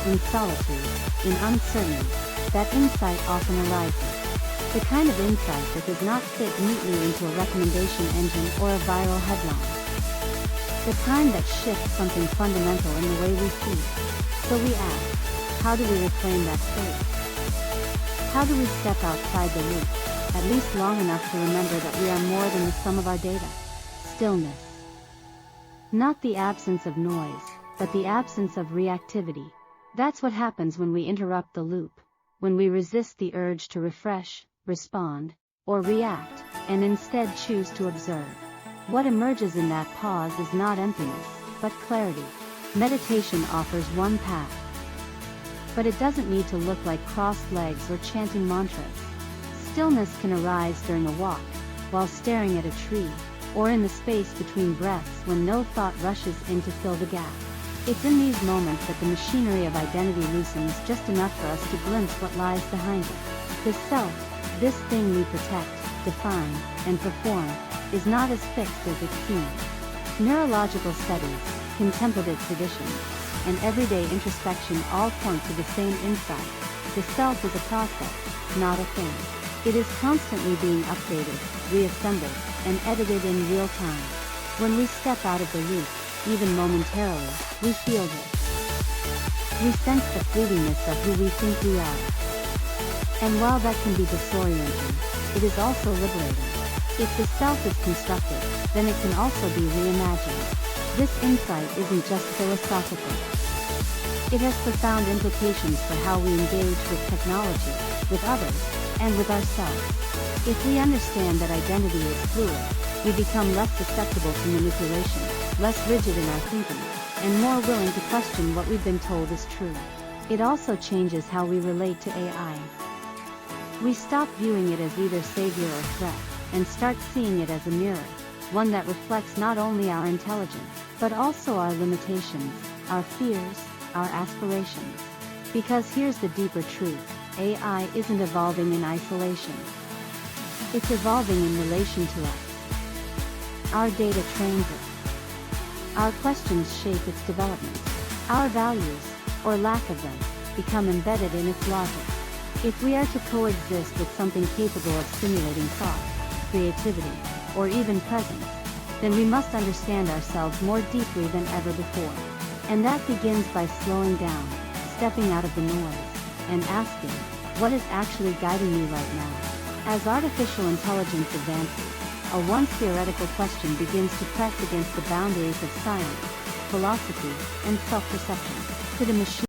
in solitude, in uncertainty, that insight often arises. The kind of insight that does not fit neatly into a recommendation engine or a viral headline. The kind that shifts something fundamental in the way we see. So we ask, how do we reclaim that space? How do we step outside the loop, at least long enough to remember that we are more than the sum of our data? Stillness. Not the absence of noise, but the absence of reactivity. That's what happens when we interrupt the loop, when we resist the urge to refresh, respond, or react, and instead choose to observe. What emerges in that pause is not emptiness, but clarity. Meditation offers one path. But it doesn't need to look like crossed legs or chanting mantras. Stillness can arise during a walk, while staring at a tree, or in the space between breaths when no thought rushes in to fill the gap. It's in these moments that the machinery of identity loosens just enough for us to glimpse what lies behind it. The self, this thing we protect, define, and perform, is not as fixed as it seems. Neurological studies, contemplative traditions, and everyday introspection all point to the same insight. The self is a process, not a thing. It is constantly being updated, reassembled, and edited in real time. When we step out of the loop, even momentarily, we feel this. We sense the fleetingness of who we think we are. And while that can be disorienting, it is also liberating. If the self is constructed, then it can also be reimagined. This insight isn't just philosophical. It has profound implications for how we engage with technology, with others, and with ourselves. If we understand that identity is fluid, we become less susceptible to manipulation, less rigid in our thinking, and more willing to question what we've been told is true. It also changes how we relate to AI. We stop viewing it as either savior or threat, and start seeing it as a mirror, one that reflects not only our intelligence, but also our limitations, our fears, our aspirations. Because here's the deeper truth, AI isn't evolving in isolation. It's evolving in relation to us. Our data trains it. Our questions shape its development. Our values, or lack of them, become embedded in its logic. If we are to coexist with something capable of stimulating thought, creativity, or even presence, then we must understand ourselves more deeply than ever before. And that begins by slowing down, stepping out of the noise, and asking, what is actually guiding me right now? As artificial intelligence advances, a once theoretical question begins to press against the boundaries of science, philosophy, and self-perception. Could a machine